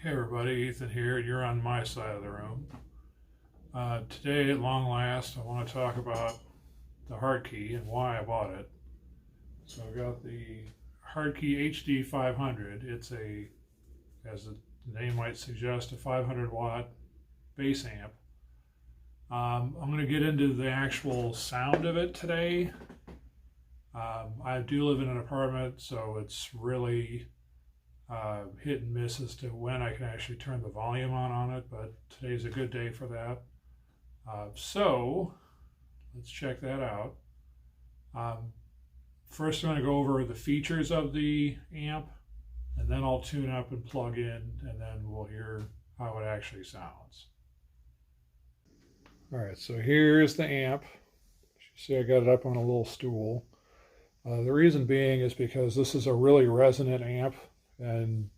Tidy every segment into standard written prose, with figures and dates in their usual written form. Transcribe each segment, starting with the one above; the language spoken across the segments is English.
Hey everybody, Ethan here. You're on my side of the room. Today, at long last, I want to talk about the Hartke and why I bought it. So I've got the Hartke HD500. It's a, as the name might suggest, a 500 watt bass amp. I'm going to get into the actual sound of it today. I do live in an apartment, so it's really hit and miss as to when I can actually turn the volume on it, but today's a good day for that. So let's check that out. First I'm going to go over the features of the amp, and then I'll tune up and plug in, and then we'll hear how it actually sounds. Alright, so here's the amp. You see I got it up on a little stool. The reason being is because this is a really resonant amp, and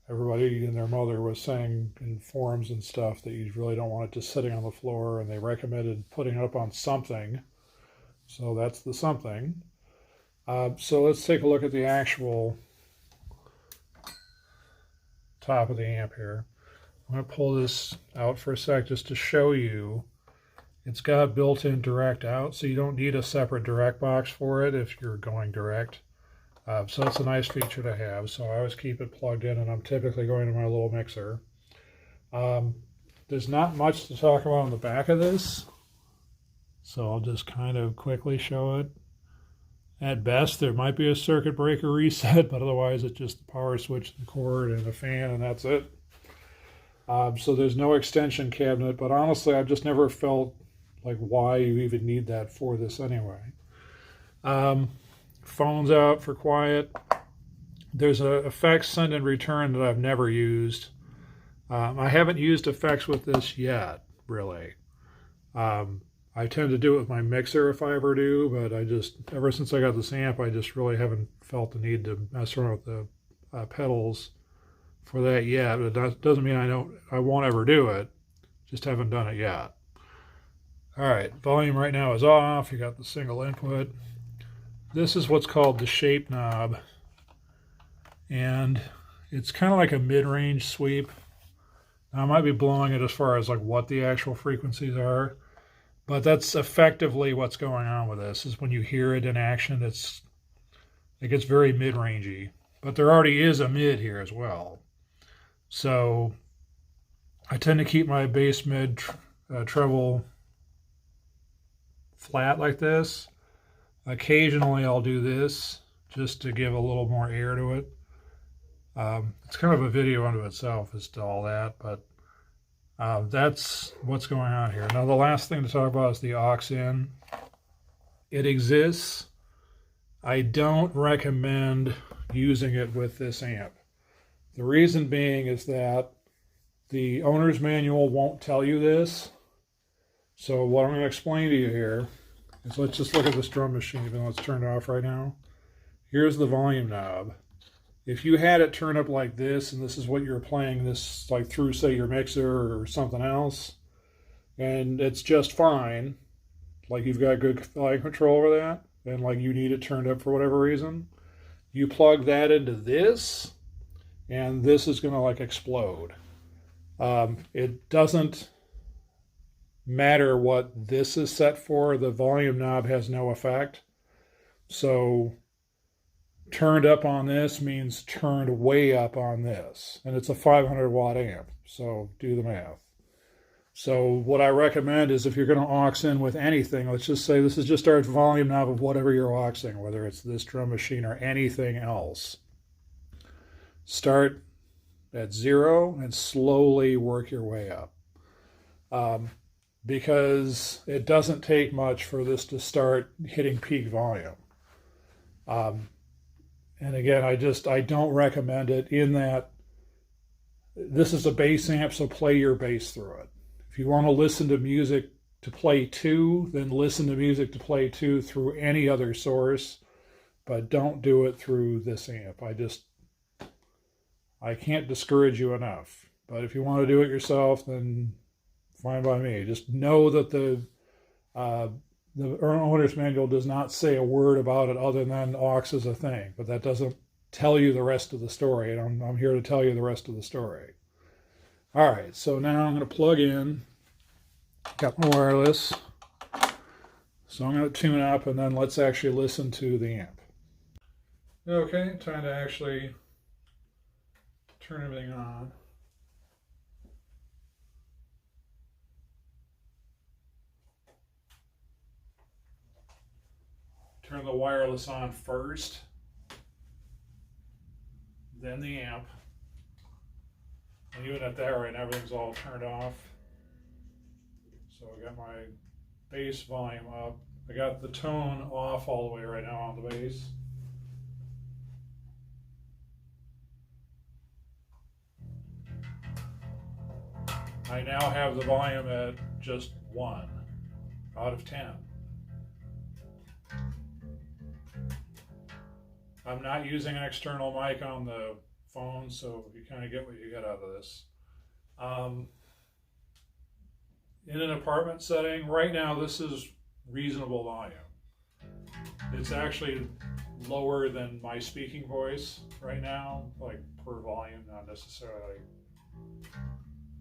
everybody and their mother was saying in forums and stuff that you really don't want it just sitting on the floor, and they recommended putting it up on something. So that's the something. So let's take a look at the actual top of the amp here. I'm going to pull this out for a sec just to show you. It's got built-in direct out, so you don't need a separate direct box for it if you're going direct. So it's a nice feature to have. So I always keep it plugged in, and I'm typically going to my little mixer. There's not much to talk about on the back of this, so I'll just kind of quickly show it. At best, there might be a circuit breaker reset, but otherwise it's just the power switch, the cord, and the fan, and that's it. So there's no extension cabinet, but honestly, I've just never felt like why you even need that for this anyway. Phone's out for quiet. There's a effects send and return that I've never used. I haven't used effects with this yet, really. I tend to do it with my mixer if I ever do, but ever since I got this amp, I just really haven't felt the need to mess around with the pedals for that yet. But that doesn't mean I won't ever do it. Just haven't done it yet. All right, volume right now is off. You got the single input. This is what's called the shape knob, and it's kind of like a mid-range sweep. Now, I might be blowing it as far as like what the actual frequencies are, but that's effectively what's going on with this. Is when you hear it in action, it gets very mid-rangey, but there already is a mid here as well. So I tend to keep my bass mid treble flat like this. Occasionally I'll do this just to give a little more air to it. It's kind of a video unto itself as to all that, but that's what's going on here. Now the last thing to talk about is the aux in. It exists. I don't recommend using it with this amp. The reason being is that the owner's manual won't tell you this. So what I'm going to explain to you here is, let's just look at this drum machine, even though it's turned off right now. Here's the volume knob. If you had it turned up like this, and this is what you're playing this like through, say, your mixer or something else, and it's just fine, like you've got good volume control over that, and like you need it turned up for whatever reason, you plug that into this, and this is going to like explode. It doesn't matter what this is set for. The volume knob has no effect. So turned up on this means turned way up on this, and it's a 500 watt amp, so do the math. So what I recommend is, if you're going to aux in with anything, let's just say this is just our volume knob of whatever you're auxing, whether it's this drum machine or anything else. Start at 0 and slowly work your way up. Because it doesn't take much for this to start hitting peak volume. And again, I don't recommend it, in that this is a bass amp, so play your bass through it. If you want to listen to music to play to, then listen to music to play to through any other source, but don't do it through this amp. I can't discourage you enough. But if you want to do it yourself, then fine by me. Just know that the owner's manual does not say a word about it other than aux is a thing, but that doesn't tell you the rest of the story, and I'm here to tell you the rest of the story. All right, so now I'm going to plug in. Got my wireless. So I'm going to tune up, and then let's actually listen to the amp. Okay, time to actually turn everything on. Turn the wireless on first, then the amp. And even at that right now, everything's all turned off. So I got my bass volume up. I got the tone off all the way right now on the bass. I now have the volume at just 1 out of 10. I'm not using an external mic on the phone, so you kind of get what you get out of this. In an apartment setting, right now this is reasonable volume. It's actually lower than my speaking voice right now, like per volume, not necessarily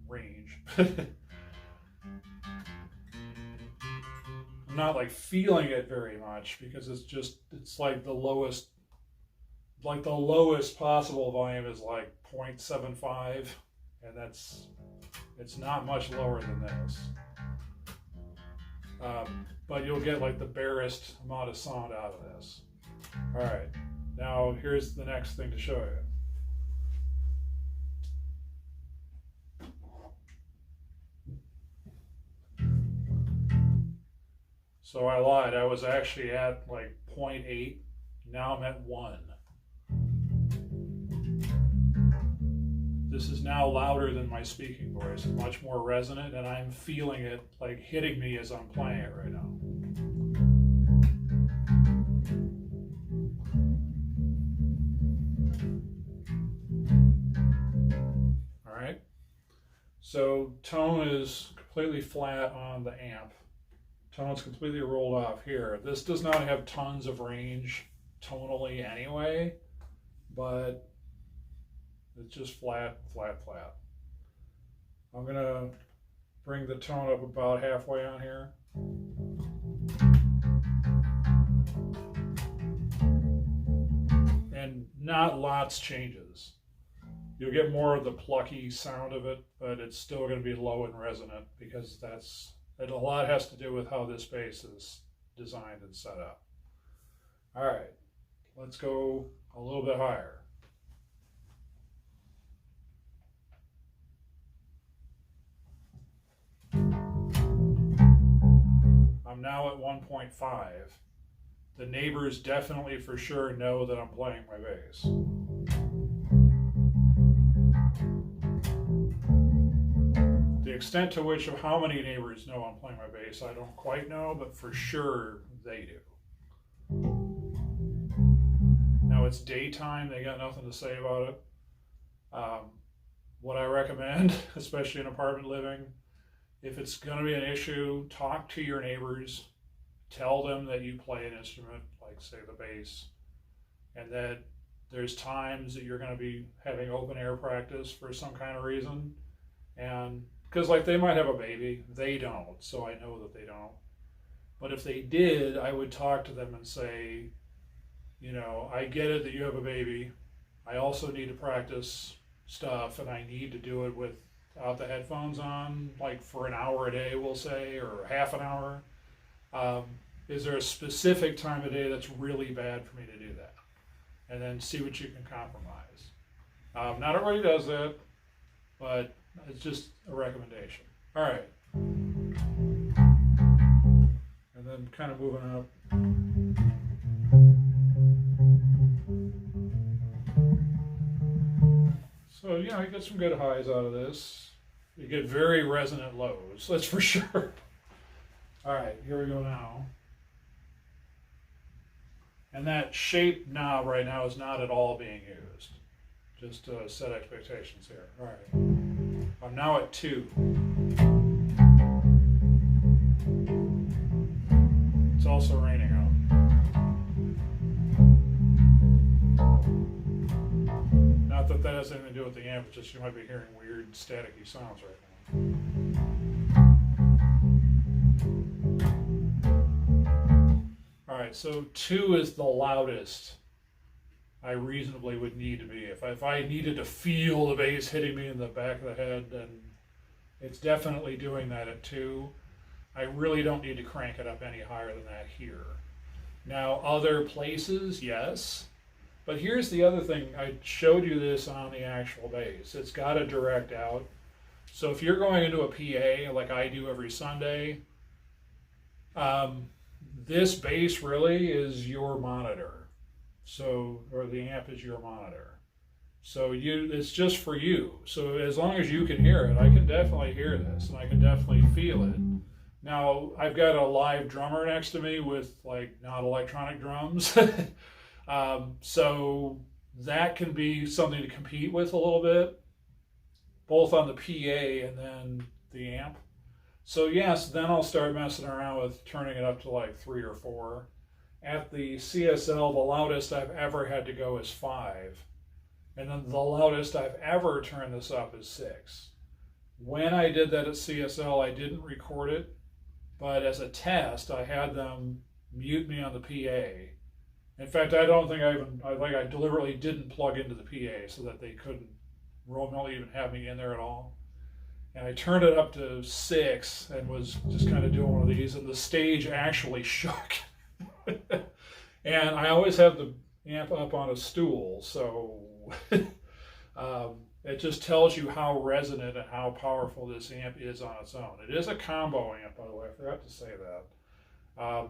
range. I'm not like feeling it very much because it's like the lowest possible volume is like 0.75, and it's not much lower than this. But you'll get like the barest amount of sound out of this. All right, now here's the next thing to show you. So I lied, I was actually at like 0.8, now I'm at 1. This is now louder than my speaking voice, much more resonant, and I'm feeling it like hitting me as I'm playing it right now. All right, so tone is completely flat on the amp. Tone's completely rolled off here. This does not have tons of range tonally anyway, but it's just flat, flat, flat. I'm gonna bring the tone up about halfway on here. And not lots changes. You'll get more of the plucky sound of it, but it's still gonna be low and resonant because a lot has to do with how this bass is designed and set up. All right, let's go a little bit higher. I'm now at 1.5. The neighbors definitely for sure know that I'm playing my bass. The extent to which of how many neighbors know I'm playing my bass, I don't quite know, but for sure they do. Now it's daytime, they got nothing to say about it. What I recommend, especially in apartment living, if it's going to be an issue, talk to your neighbors, tell them that you play an instrument, like say the bass, and that there's times that you're going to be having open air practice for some kind of reason. And because like they might have a baby, they don't, so I know that they don't. But if they did, I would talk to them and say, you know, I get it that you have a baby. I also need to practice stuff, and I need to do it without the headphones on, like for an hour a day, we'll say, or half an hour. Is there a specific time of day that's really bad for me to do that? And then see what you can compromise. Not everybody does that, but it's just a recommendation. All right. And then kind of moving up. So, you know, you get some good highs out of this. You get very resonant lows, that's for sure. All right, here we go now. And that shape knob right now is not at all being used. Just to set expectations here. All right, I'm now at 2. It's also raining out. Not that that has anything to do with the amp, it's just you might be hearing weird staticky sounds right now. Alright, so 2 is the loudest I reasonably would need to be. If I needed to feel the bass hitting me in the back of the head, then it's definitely doing that at 2. I really don't need to crank it up any higher than that here. Now, other places, yes. But here's the other thing. I showed you this on the actual bass. It's got a direct out. So if you're going into a PA, like I do every Sunday, this bass really is your monitor. So, or the amp is your monitor. So it's just for you. So as long as you can hear it, I can definitely hear this and I can definitely feel it. Now, I've got a live drummer next to me with like not electronic drums. So that can be something to compete with a little bit, both on the PA and then the amp. So yes, then I'll start messing around with turning it up to like 3 or 4. At the CSL, the loudest I've ever had to go is 5. And then the loudest I've ever turned this up is 6. When I did that at CSL, I didn't record it, but as a test, I had them mute me on the PA. In fact, I don't think I deliberately didn't plug into the PA so that they couldn't remotely even have me in there at all. And I turned it up to 6 and was just kind of doing one of these, and the stage actually shook. And I always have the amp up on a stool, so it just tells you how resonant and how powerful this amp is on its own. It is a combo amp, by the way, I forgot to say that.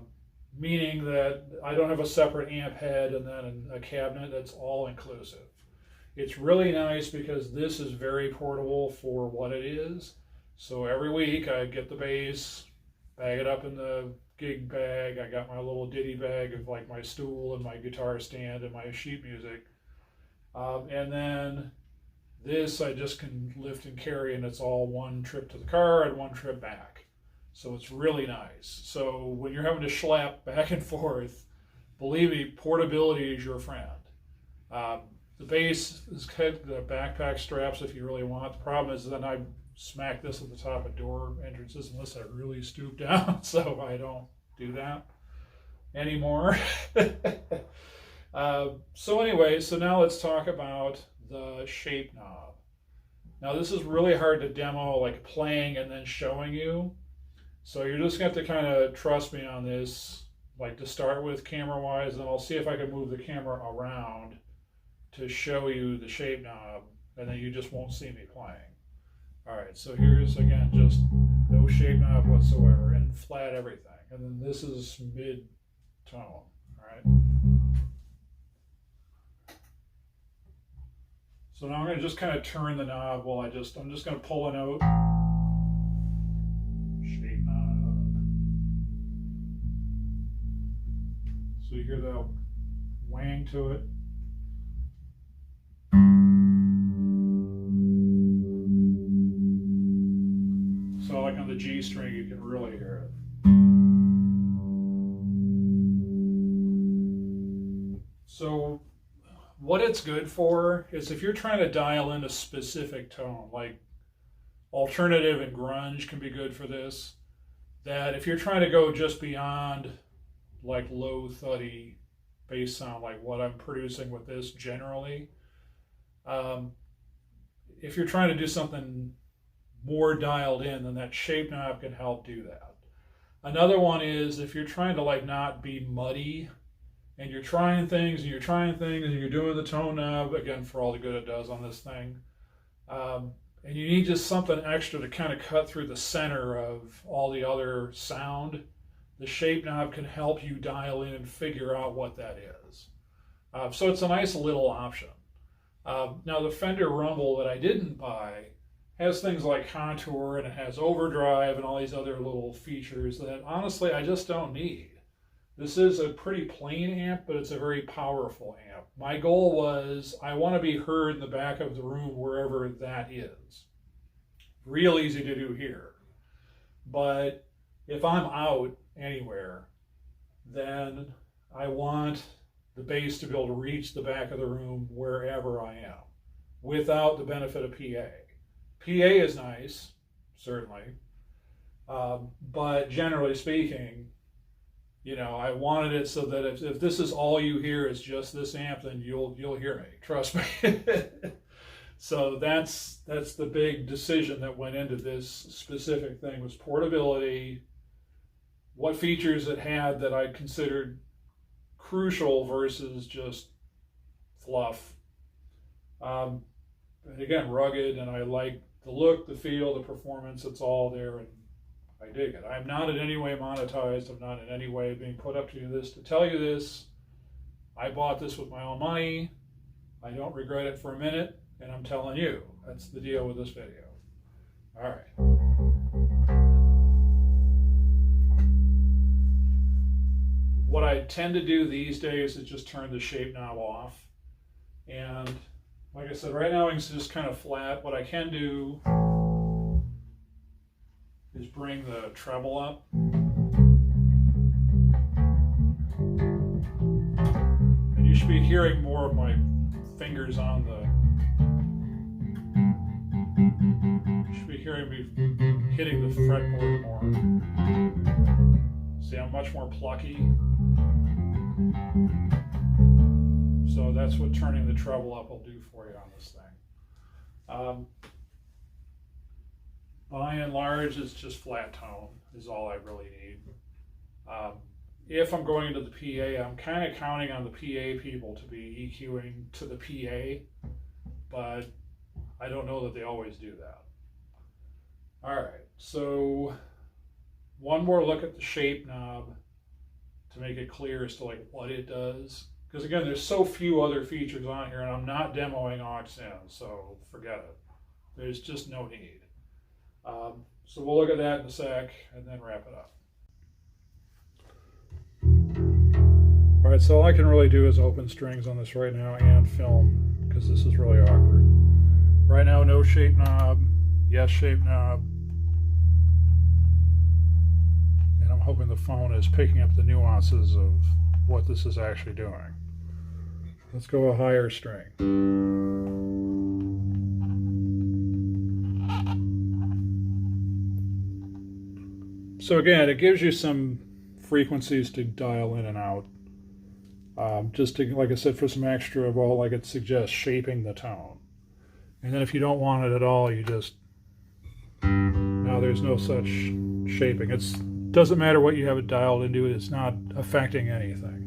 Meaning that I don't have a separate amp head and then a cabinet. That's all inclusive. It's really nice because this is very portable for what it is. So every week I get the bass, bag it up in the gig bag. I got my little ditty bag of like my stool and my guitar stand and my sheet music. And then this I just can lift and carry, and it's all one trip to the car and one trip back. So it's really nice. So when you're having to schlep back and forth, believe me, portability is your friend. The bass is got the backpack straps if you really want. The problem is then I smack this at the top of door entrances unless I really stoop down, so I don't do that anymore. So anyway, so now let's talk about the shape knob. Now this is really hard to demo, like playing and then showing you. So you're just going to have to kind of trust me on this, like to start with camera-wise, and I'll see if I can move the camera around to show you the shape knob, and then you just won't see me playing. All right, so here's, again, just no shape knob whatsoever, and flat everything. And then this is mid-tone, all right? So now I'm going to just kind of turn the knob while I'm just going to pull a note. Shape knob. So you hear the wang to it. So like on the G string, you can really hear it. So what it's good for is if you're trying to dial in a specific tone, like alternative and grunge can be good for this, that if you're trying to go just beyond like low thuddy bass sound, like what I'm producing with this generally, if you're trying to do something more dialed in, then that shape knob can help do that. Another one is if you're trying to like not be muddy, and you're trying things and you're trying things and you're doing the tone knob, again, for all the good it does on this thing, and you need just something extra to kind of cut through the center of all the other sound, the shape knob can help you dial in and figure out what that is. So it's a nice little option. Now the Fender Rumble that I didn't buy has things like contour, and it has overdrive and all these other little features that honestly I just don't need. This is a pretty plain amp, but it's a very powerful amp. My goal was I want to be heard in the back of the room wherever that is. Real easy to do here. But if I'm out anywhere, then I want the bass to be able to reach the back of the room wherever I am. without the benefit of PA. PA is nice, certainly, but generally speaking, you know, I wanted it so that if this is all you hear is just this amp, then you'll hear me. Trust me. So that's the big decision that went into this specific thing, was portability, what features it had that I considered crucial versus just fluff. And again, rugged, and I like the look, the feel, the performance. It's all there, and I dig it. I'm not in any way monetized. I'm not in any way being put up to this to tell you this. I bought this with my own money. I don't regret it for a minute, and I'm telling you. That's the deal with this video. All right. What I tend to do these days is just turn the shape knob off. And like I said, right now it's just kind of flat. What I can do is bring the treble up. And you should be hearing more of my fingers on the... You should be hearing me hitting the fretboard more. See, I'm much more plucky. So that's what turning the treble up will do for you on this thing. By and large, it's just flat tone is all I really need. If I'm going into the PA, I'm kind of counting on the PA people to be EQing to the PA, but I don't know that they always do that. All right, so one more look at the shape knob to make it clear as to like what it does. Because again, there's so few other features on here, and I'm not demoing aux in, so forget it. There's just no need. So we'll look at that in a sec and then wrap it up. All right, so all I can really do is open strings on this right now and film, because this is really awkward. Right now, no shape knob, yes shape knob. And I'm hoping the phone is picking up the nuances of what this is actually doing. Let's go a higher string. So again, it gives you some frequencies to dial in and out. Just to, like I said, for some extra of all, like it suggests shaping the tone. And then if you don't want it at all, you just, now there's no such shaping. It doesn't matter what you have it dialed into, it's not affecting anything.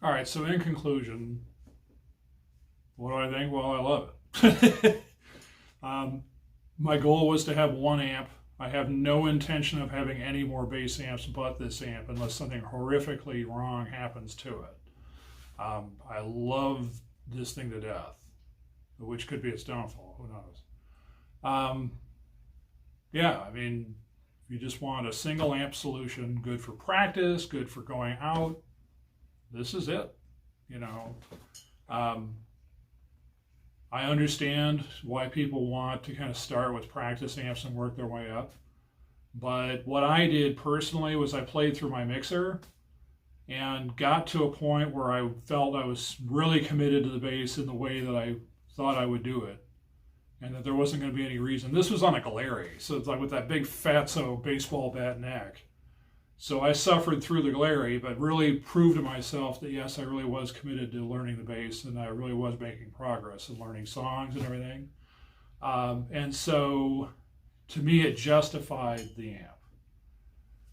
All right, so in conclusion, what do I think? Well, I love it. My goal was to have one amp. I have no intention of having any more bass amps but this amp unless something horrifically wrong happens to it. I love this thing to death, which could be its downfall, who knows. Yeah, I mean, you just want a single amp solution, good for practice, good for going out. This is it, you know. I understand why people want to kind of start with practice amps and work their way up. But what I did personally was I played through my mixer and got to a point where I felt I was really committed to the bass in the way that I thought I would do it, and that there wasn't going to be any reason. This was on a Galeri, so it's like with that big fatso baseball bat neck. So I suffered through the Galeri, but really proved to myself that yes, I really was committed to learning the bass, and I really was making progress in learning songs and everything. And so to me, it justified the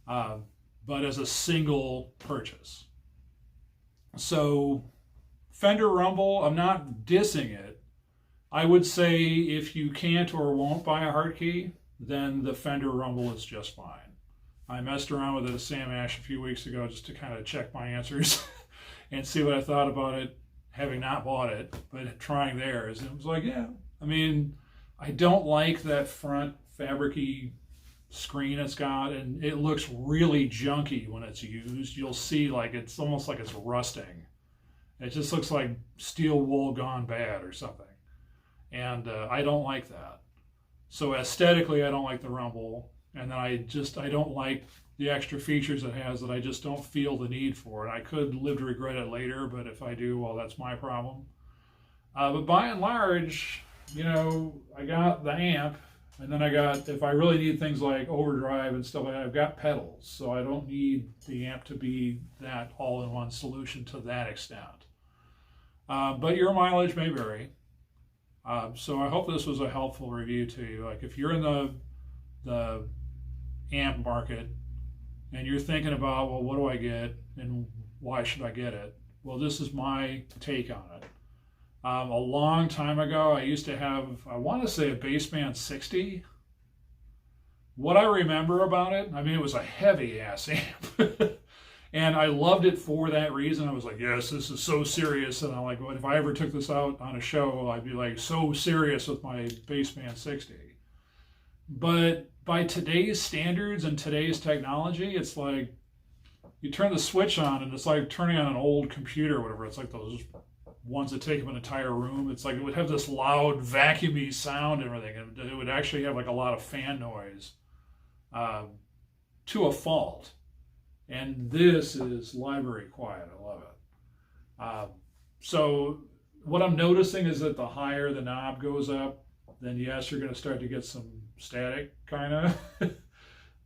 amp, but as a single purchase. So Fender Rumble, I'm not dissing it. I would say if you can't or won't buy a Hartke, then the Fender Rumble is just fine. I messed around with it at Sam Ash a few weeks ago just to kind of check my answers and see what I thought about it, having not bought it, but trying theirs. And it was like, yeah, I mean, I don't like that front fabric-y screen it's got, and it looks really junky when it's used. You'll see like it's almost like it's rusting. It just looks like steel wool gone bad or something. And I don't like that. So aesthetically, I don't like the Rumble. And then I don't like the extra features it has that I just don't feel the need for. And I could live to regret it later, but if I do, well, that's my problem. But by and large, you know, I got the amp, and then I got, if I really need things like overdrive and stuff like that, I've got pedals. So I don't need the amp to be that all-in-one solution to that extent. But your mileage may vary. So I hope this was a helpful review to you. Like if you're in the amp market and you're thinking about, well, what do I get and why should I get it? Well, this is my take on it. A long time ago, I used to have, I want to say, a Bassman 60. What I remember about it, I mean, it was a heavy ass amp. And I loved it for that reason. I was like, yes, this is so serious. And I'm like, well, if I ever took this out on a show, I'd be like so serious with my Bassman 60. But by today's standards and today's technology, it's like you turn the switch on and it's like turning on an old computer or whatever. It's like those ones that take up an entire room. It's like it would have this loud, vacuumy sound and everything. And it would actually have like a lot of fan noise to a fault. And this is library quiet. I love it. So what I'm noticing is that the higher the knob goes up, then yes, you're going to start to get some static, kind of.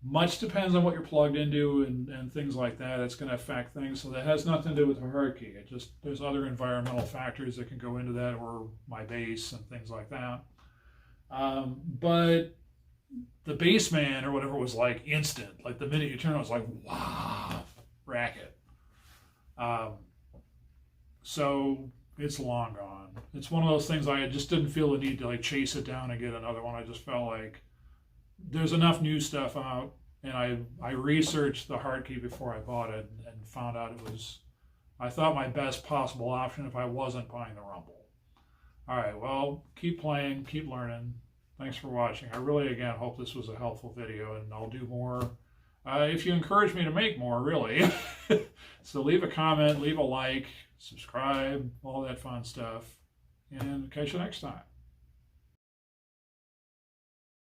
Much depends on what you're plugged into and things like that. It's going to affect things. So that has nothing to do with the Hartke. It just, there's other environmental factors that can go into that, or my bass and things like that. But the Bassman or whatever was like instant. Like the minute you turn it, it was like, wow, racket. So it's long gone. It's one of those things I just didn't feel the need to like chase it down and get another one. I just felt like there's enough new stuff out, and I researched the Hartke before I bought it and found out it was, I thought, my best possible option if I wasn't buying the Rumble. All right, well, keep playing, keep learning. Thanks for watching. I really, again, hope this was a helpful video, and I'll do more if you encourage me to make more, really. So leave a comment, leave a like, subscribe, all that fun stuff, and catch you next time.